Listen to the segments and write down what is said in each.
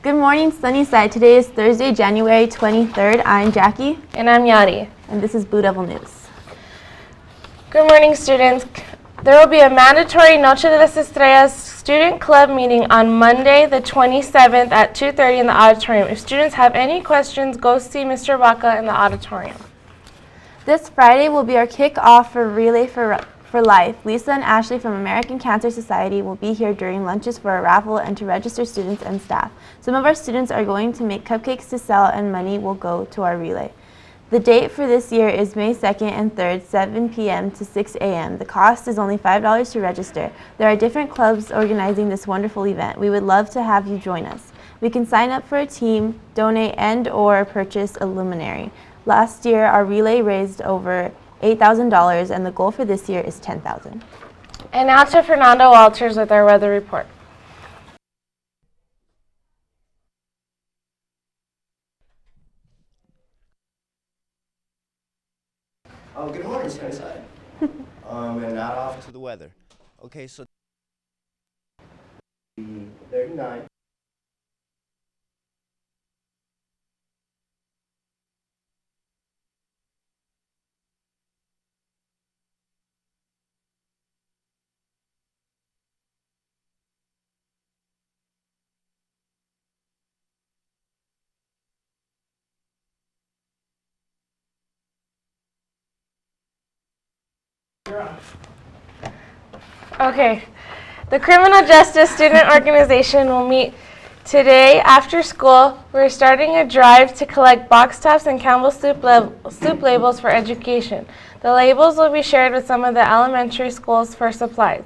Good morning, Sunnyside. Today is Thursday, January 23rd. I'm Jackie. And I'm Yadi. And this is Blue Devil News. Good morning, students. There will be a mandatory Noche de las Estrellas student club meeting on Monday, the 27th at 2:30 in the auditorium. If students have any questions, go see Mr. Baca in the auditorium. This Friday will be our kickoff for Relay for Life. Lisa and Ashley from American Cancer Society will be here during lunches for a raffle and to register students and staff. Some of our students are going to make cupcakes to sell, and money will go to our relay. The date for this year is May 2nd and 3rd, 7 p.m. to 6 a.m. The cost is only $5 to register. There are different clubs organizing this wonderful event. We would love to have you join us. We can sign up for a team, donate and/or purchase a luminary. Last year, our relay raised over $8,000, and the goal for this year is $10,000. And now to Fernando Walters with our weather report. Oh, good morning, Sunnyside. And now off to the weather. Okay, so 39. Okay, the Criminal Justice Student Organization will meet today after school. We're starting a drive to collect box tops and Campbell's soup labels for education. The labels will be shared with some of the elementary schools for supplies.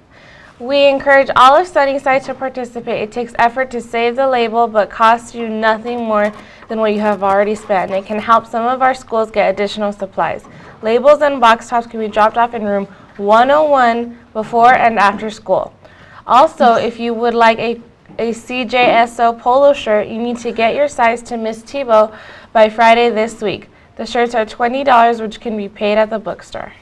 We encourage all of Sunnyside to participate. It takes effort to save the label, but costs you nothing more than what you have already spent. It can help some of our schools get additional supplies. Labels and box tops can be dropped off in room 101 before and after school. Also, if you would like a CJSO polo shirt, you need to get your size to Miss Tebow by Friday this week. The shirts are $20, which can be paid at the bookstore.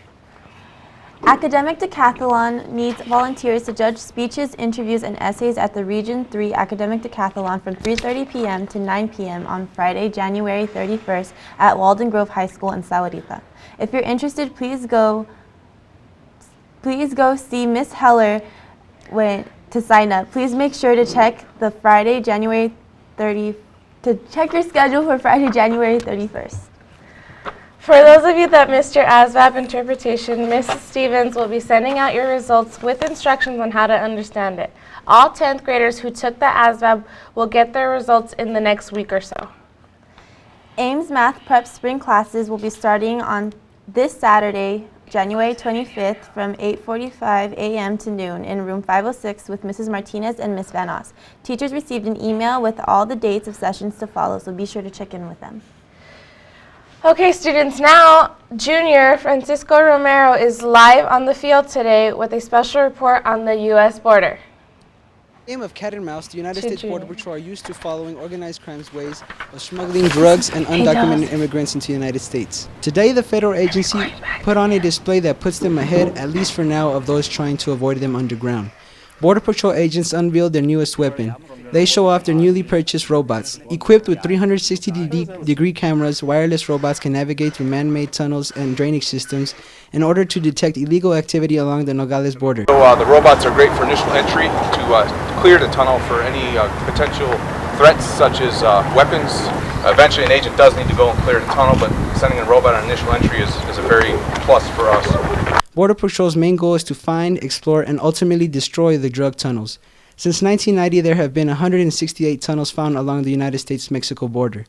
Academic Decathlon needs volunteers to judge speeches, interviews, and essays at the Region 3 Academic Decathlon from 3:30 p.m. to 9 p.m. on Friday, January 31st at Walden Grove High School in Sahuarita. If you're interested, please go see Miss Heller to sign up. Please make sure to check the Friday, January 30th, to check your schedule for Friday, January 31st. For those of you that missed your ASVAB interpretation, Mrs. Stevens will be sending out your results with instructions on how to understand it. All 10th graders who took the ASVAB will get their results in the next week or so. Ames Math Prep Spring classes will be starting on this Saturday, January 25th from 8:45 a.m. to noon in room 506 with Mrs. Martinez and Miss Van Oss. Teachers received an email with all the dates of sessions to follow, so be sure to check in with them. Okay, students, now junior Francisco Romero is live on the field today with a special report on the U.S. border. In the game of cat and mouse, the United States Border Patrol are used to following organized crime's ways of smuggling drugs and undocumented immigrants into the United States. Today, the federal agency put on a display that puts them ahead, at least for now, of those trying to avoid them underground. Border Patrol agents unveiled their newest weapon. They show off their newly purchased robots. Equipped with 360-degree cameras, wireless robots can navigate through man-made tunnels and drainage systems in order to detect illegal activity along the Nogales border. So the robots are great for initial entry to clear the tunnel for any potential threats such as weapons. Eventually an agent does need to go and clear the tunnel, but sending a robot on initial entry is a very plus for us. Border Patrol's main goal is to find, explore, and ultimately destroy the drug tunnels. Since 1990, there have been 168 tunnels found along the United States-Mexico border.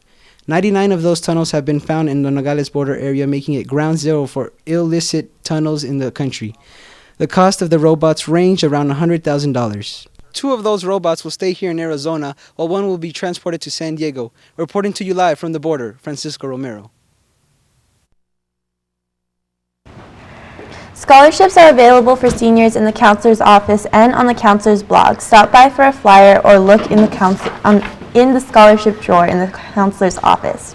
99 of those tunnels have been found in the Nogales border area, making it ground zero for illicit tunnels in the country. The cost of the robots range around $100,000. 2 of those robots will stay here in Arizona, while 1 will be transported to San Diego. Reporting to you live from the border, Francisco Romero. Scholarships are available for seniors in the counselor's office and on the counselor's blog. Stop by for a flyer or look in the scholarship drawer in the counselor's office.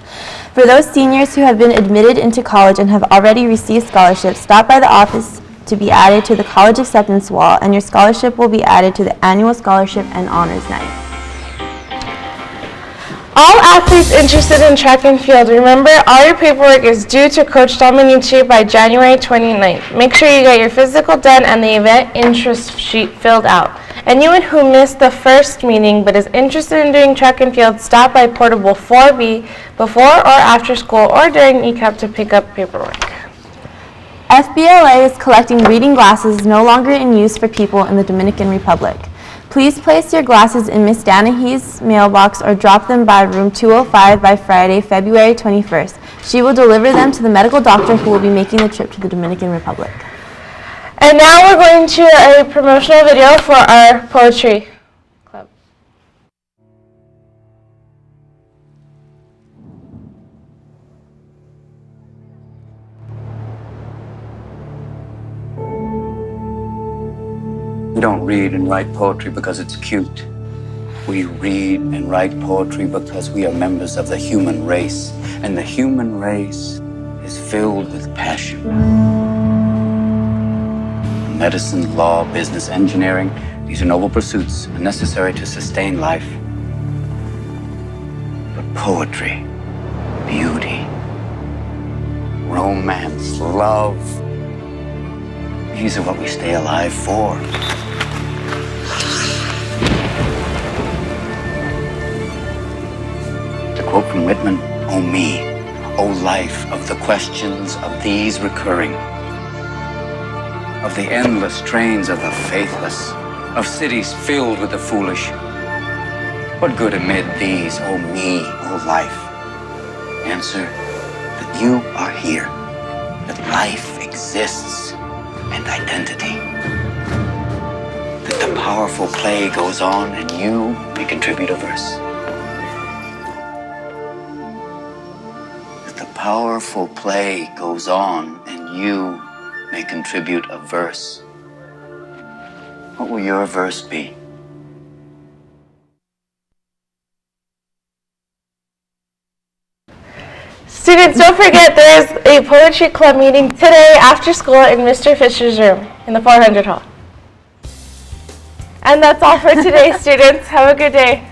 For those seniors who have been admitted into college and have already received scholarships, stop by the office to be added to the college acceptance wall, and your scholarship will be added to the annual scholarship and honors night. All athletes interested in track and field, remember all your paperwork is due to Coach Dominici by January 29th. Make sure you get your physical done and the event interest sheet filled out. Anyone who missed the first meeting but is interested in doing track and field, stop by Portable 4B before or after school or during ECAP to pick up paperwork. FBLA is collecting reading glasses no longer in use for people in the Dominican Republic. Please place your glasses in Ms. Danahy's mailbox or drop them by room 205 by Friday, February 21st. She will deliver them to the medical doctor who will be making the trip to the Dominican Republic. And now we're going to a promotional video for our poetry club. We don't read and write poetry because it's cute. We read and write poetry because we are members of the human race, and the human race is filled with passion. Medicine, law, business, engineering, these are noble pursuits and necessary to sustain life. But poetry, beauty, romance, love, these are what we stay alive for. To quote from Whitman, "O me, O life of the questions of these recurring, of the endless trains of the faithless, of cities filled with the foolish. What good amid these, O me, O life? Answer that you are here, that life exists, and identity. That the powerful play goes on and you may contribute a verse. That the powerful play goes on and you may contribute a verse. What will your verse be? Students, don't forget there is a poetry club meeting today after school in Mr. Fisher's room in the 400 hall. And that's all for today, students. Have a good day.